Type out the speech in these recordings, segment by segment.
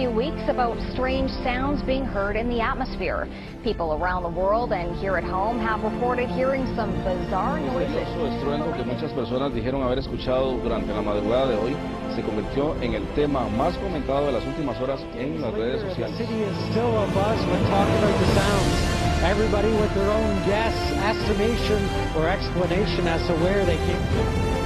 few weeks about strange sounds being heard in the atmosphere. People around the world and here at home have reported hearing some bizarre noises. El misterioso estruendo que muchas personas dijeron haber escuchado durante la madrugada de hoy se convirtió en el tema más comentado de las últimas horas en las redes sociales. The city is still abuzz when talking about the sounds. Everybody with their own guess, estimation, or explanation as to where they came from.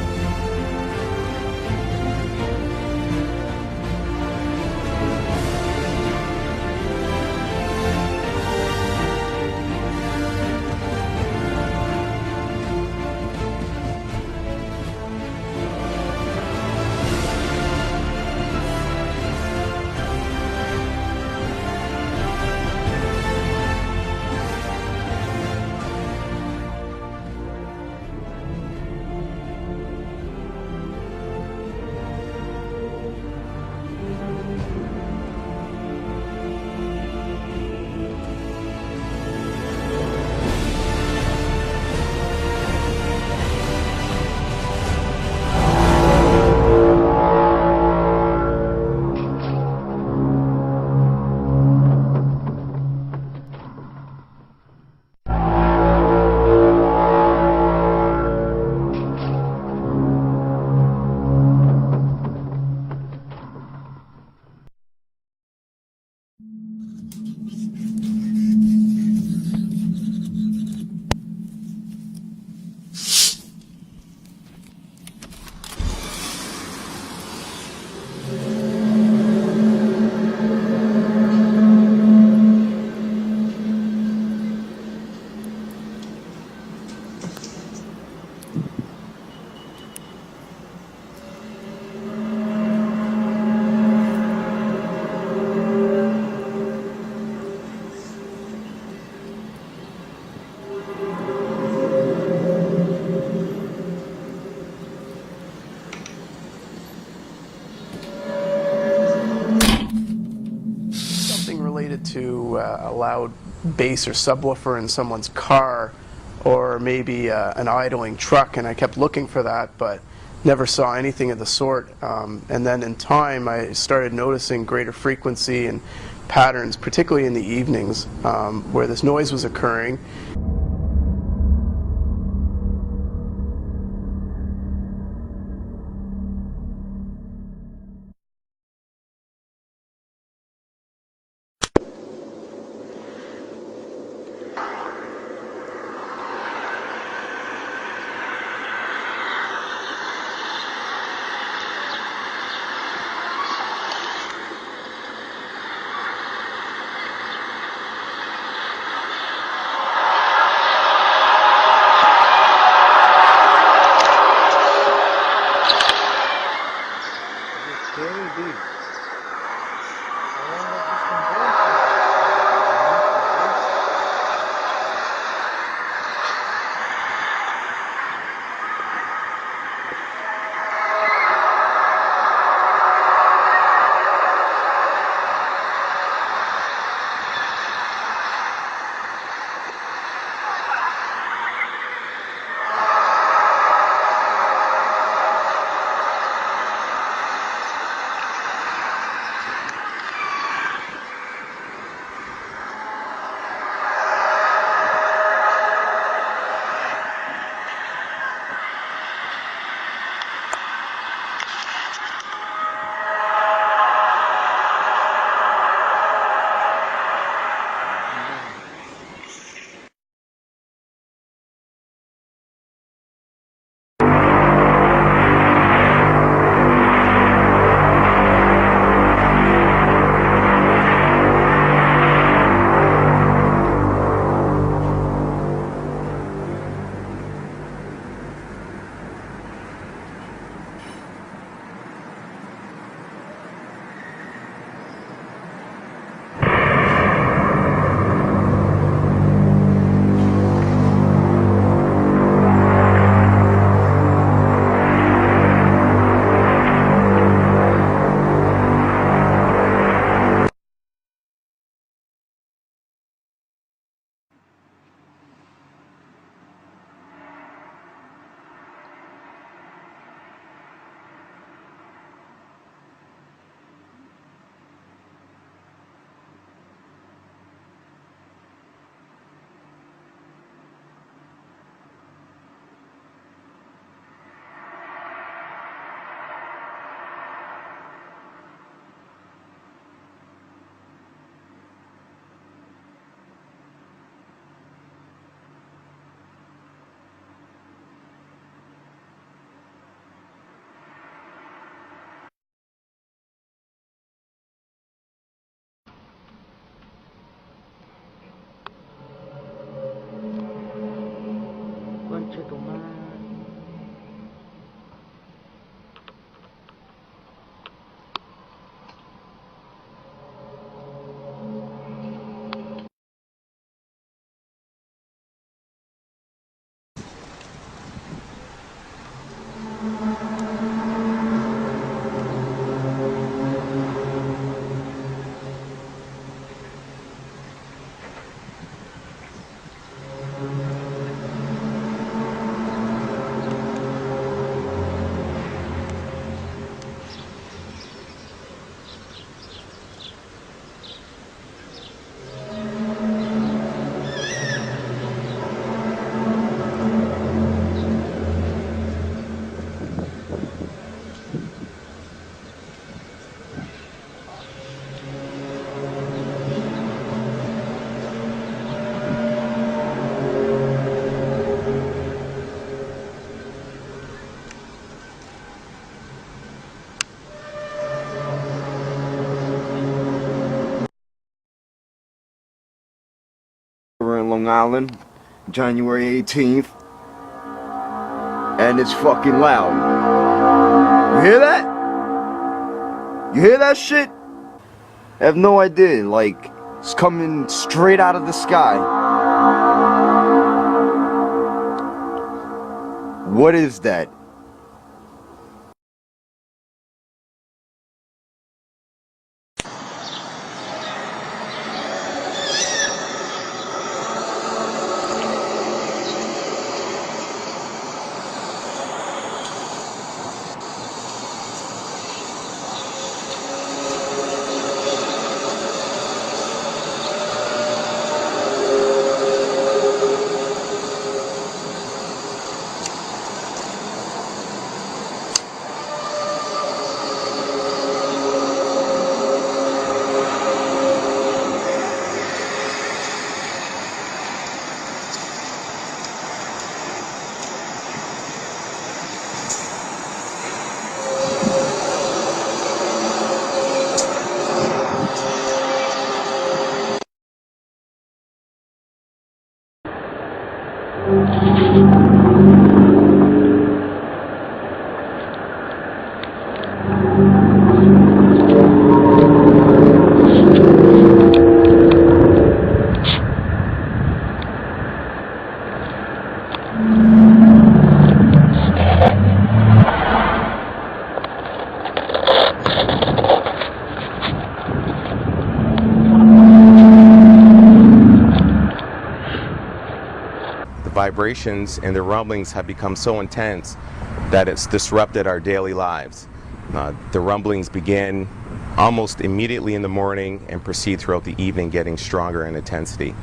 To a loud bass or subwoofer in someone's car, or maybe an idling truck, and I kept looking for that but never saw anything of the sort. And then in time I started noticing greater frequency and patterns, particularly in the evenings, where this noise was occurring. tomar. We're in Long Island, January 18th, and it's fucking loud. You hear that? You hear that shit? I have no idea, like, it's coming straight out of the sky. What is that? Vibrations and the rumblings have become so intense that it's disrupted our daily lives. The rumblings begin almost immediately in the morning and proceed throughout the evening, getting stronger in intensity.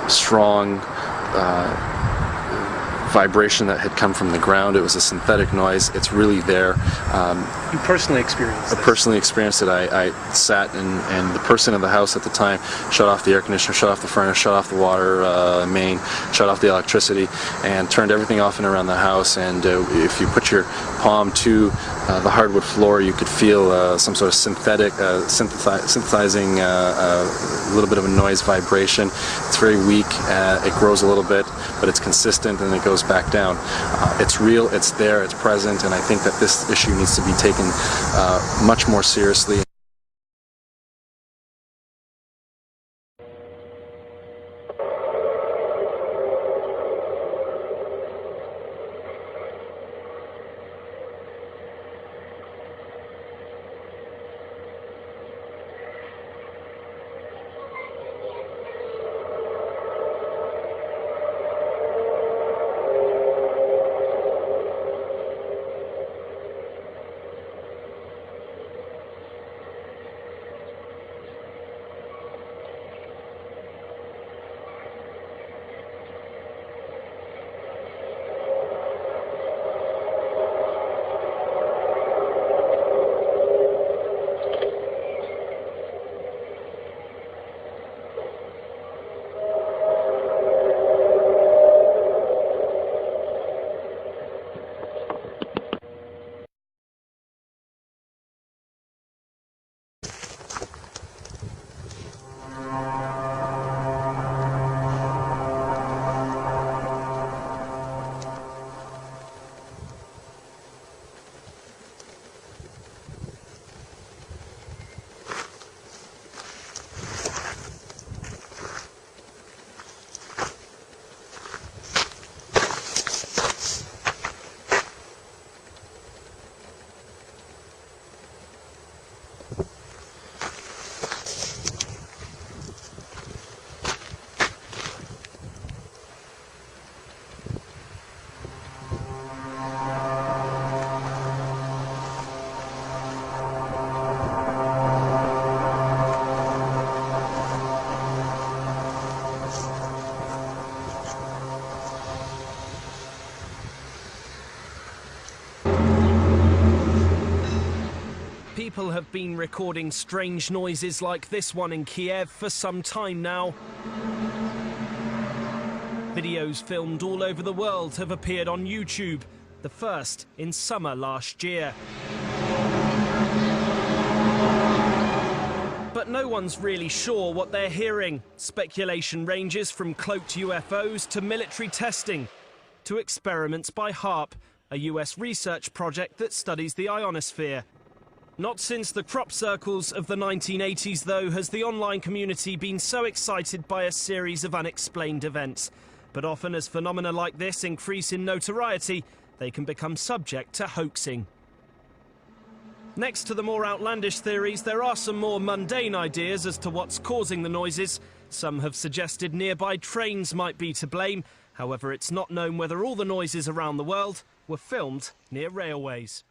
Strong vibration that had come from the ground. It was a synthetic noise. It's really there. You personally experienced this? I personally experienced it. I sat and the person in the house at the time shut off the air conditioner, shut off the furnace, shut off the water main, shut off the electricity, and turned everything off and around the house. And if you put your palm to the hardwood floor, you could feel some sort of synthesizing a little bit of a noise vibration. It's very weak. It grows a little bit, but it's consistent, and it goes back down. It's real, it's there, it's present, and I think that this issue needs to be taken much more seriously. People have been recording strange noises like this one in Kiev for some time now. Videos filmed all over the world have appeared on YouTube, the first in summer last year. But no one's really sure what they're hearing. Speculation ranges from cloaked UFOs to military testing, to experiments by HAARP, a US research project that studies the ionosphere. Not since the crop circles of the 1980s, though, has the online community been so excited by a series of unexplained events. But often as phenomena like this increase in notoriety, they can become subject to hoaxing. Next to the more outlandish theories, there are some more mundane ideas as to what's causing the noises. Some have suggested nearby trains might be to blame. However, it's not known whether all the noises around the world were filmed near railways.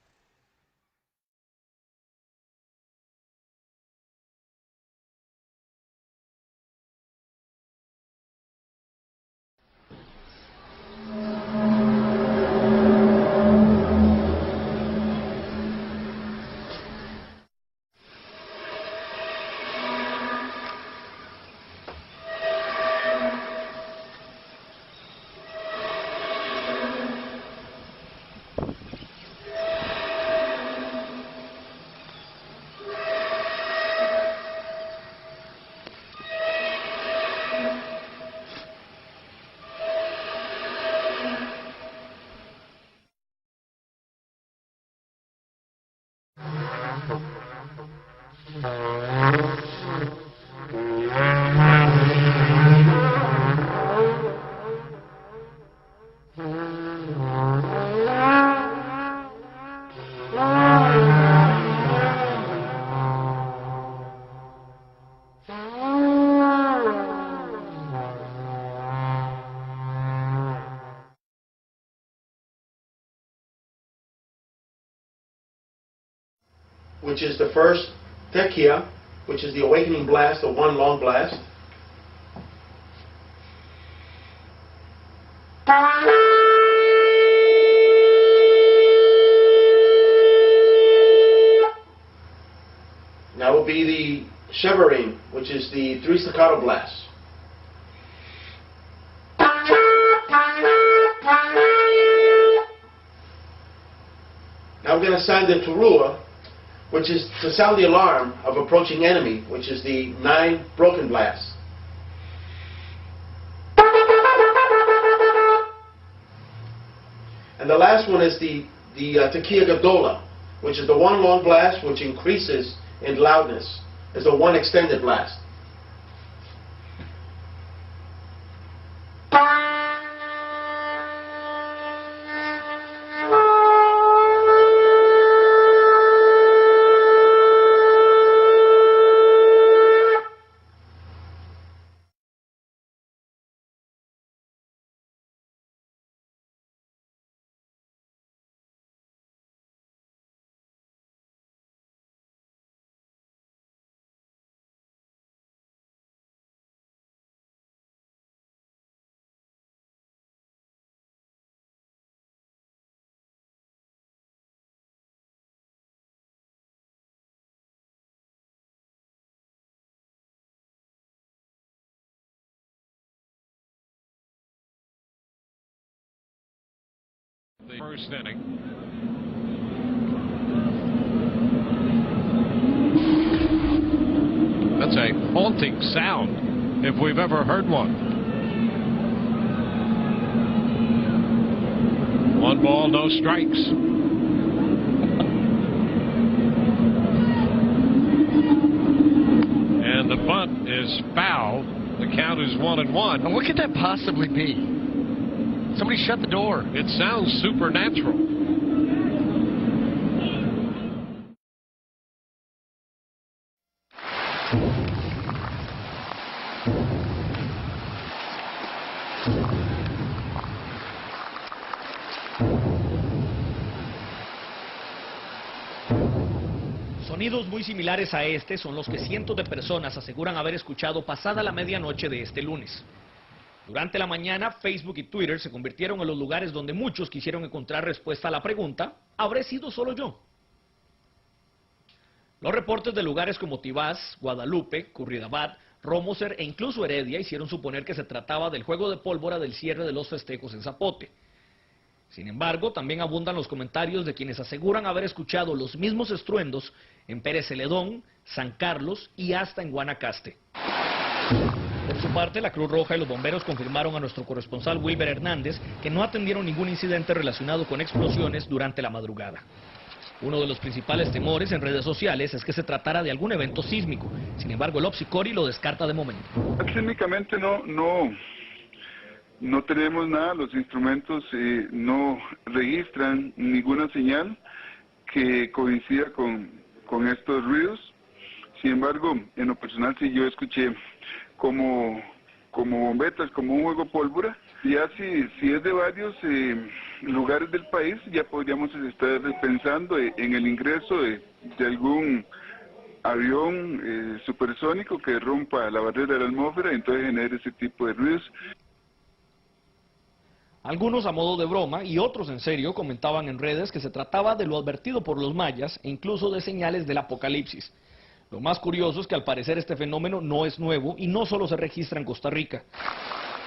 Which is the first Tekia, which is the awakening blast, the one long blast. be the Chevaring, which is the 3 staccato blasts. Now we're going to sound the Turua, which is to sound the alarm of approaching enemy, which is the 9 broken blasts. And the last one is the Tequila Gadola, which is the 1 long blast which increases in loudness. It's the 1 extended blast. The first inning. That's a haunting sound, if we've ever heard one. 1 ball, no strikes. And the bunt is foul. The count is 1-1. And what could that possibly be? Somebody shut the door. It sounds supernatural. Sonidos muy similares a este son los que cientos de personas aseguran haber escuchado pasada la medianoche de este lunes. Durante la mañana, Facebook y Twitter se convirtieron en los lugares donde muchos quisieron encontrar respuesta a la pregunta, ¿habré sido solo yo? Los reportes de lugares como Tibás, Guadalupe, Curridabat, Romoser e incluso Heredia hicieron suponer que se trataba del juego de pólvora del cierre de los festejos en Zapote. Sin embargo, también abundan los comentarios de quienes aseguran haber escuchado los mismos estruendos en Pérez Celedón, San Carlos y hasta en Guanacaste. Por su parte, la Cruz Roja y los bomberos confirmaron a nuestro corresponsal Wilber Hernández que no atendieron ningún incidente relacionado con explosiones durante la madrugada. Uno de los principales temores en redes sociales es que se tratara de algún evento sísmico. Sin embargo, el Opsicori lo descarta de momento. Sísmicamente no tenemos nada, los instrumentos no registran ninguna señal que coincida con estos ruidos. Sin embargo, en lo personal sí yo escuché como bombetas, como un juego pólvora. Ya si es de varios lugares del país, ya podríamos estar pensando en el ingreso de algún avión supersónico que rompa la barrera de la atmósfera y entonces genere ese tipo de ruidos. Algunos a modo de broma y otros en serio comentaban en redes que se trataba de lo advertido por los mayas e incluso de señales del apocalipsis. Lo más curioso es que al parecer este fenómeno no es nuevo y no solo se registra en Costa Rica.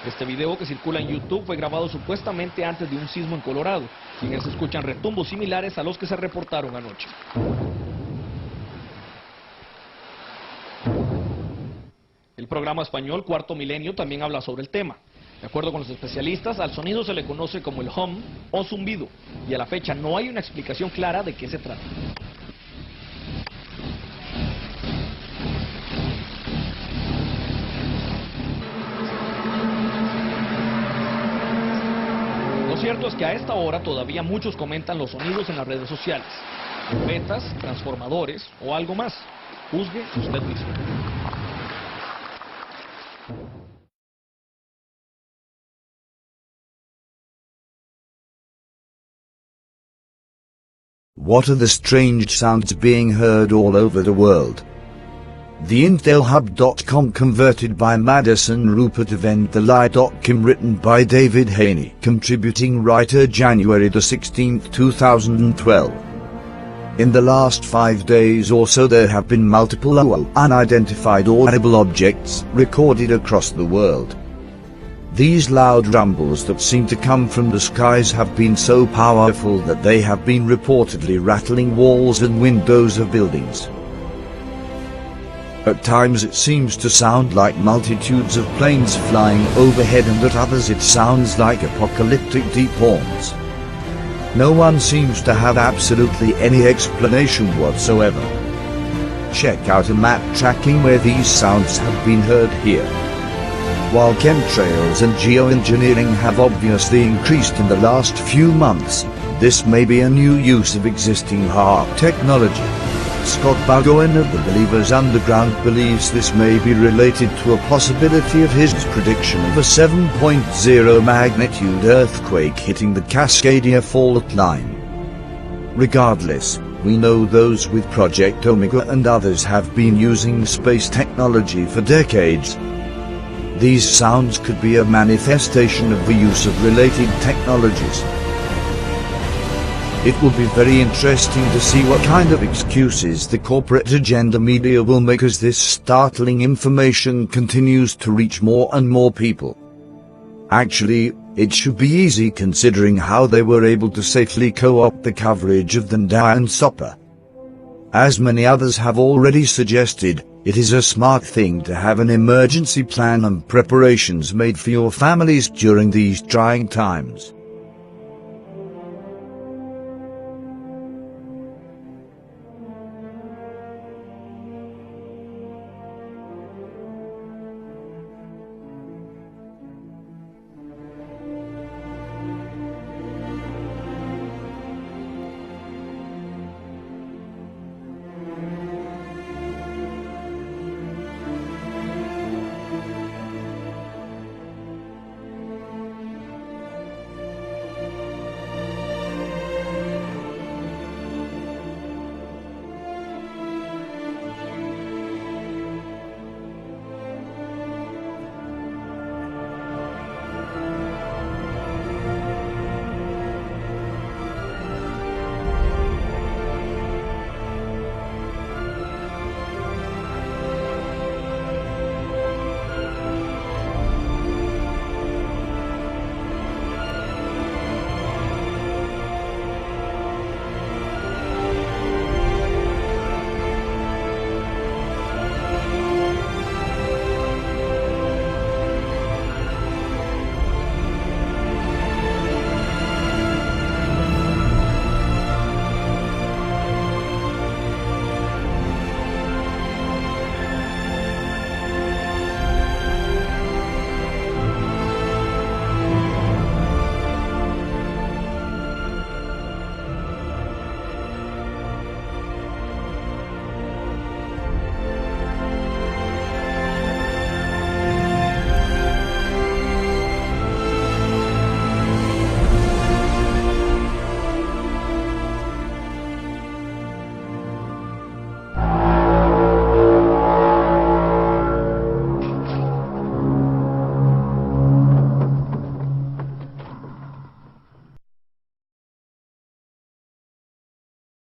Este video que circula en YouTube fue grabado supuestamente antes de un sismo en Colorado, y en él se escuchan retumbos similares a los que se reportaron anoche. El programa español Cuarto Milenio también habla sobre el tema. De acuerdo con los especialistas, al sonido se le conoce como el hum o zumbido, y a la fecha no hay una explicación clara de qué se trata. Lo cierto es que a esta hora todavía muchos comentan los sonidos en las redes sociales. Trompetas, transformadores o algo más. Juzgue usted mismo. What are the strange sounds being heard all over the world? The IntelHub.com converted by Madison Rupert event The Lie.com written by David Haney, contributing writer January the 16th, 2012. In the last 5 days or so there have been multiple unidentified audible objects recorded across the world. These loud rumbles that seem to come from the skies have been so powerful that they have been reportedly rattling walls and windows of buildings. At times it seems to sound like multitudes of planes flying overhead, and at others it sounds like apocalyptic deep horns. No one seems to have absolutely any explanation whatsoever. Check out a map tracking where these sounds have been heard here. While chemtrails and geoengineering have obviously increased in the last few months, this may be a new use of existing HAARP technology. Scott Burgoyne of the Believers Underground believes this may be related to a possibility of his prediction of a 7.0 magnitude earthquake hitting the Cascadia fault line. Regardless, we know those with Project Omega and others have been using space technology for decades. These sounds could be a manifestation of the use of related technologies. It will be very interesting to see what kind of excuses the corporate agenda media will make as this startling information continues to reach more and more people. Actually, it should be easy considering how they were able to safely co-opt the coverage of the Ndayan Sopper. As many others have already suggested, it is a smart thing to have an emergency plan and preparations made for your families during these trying times.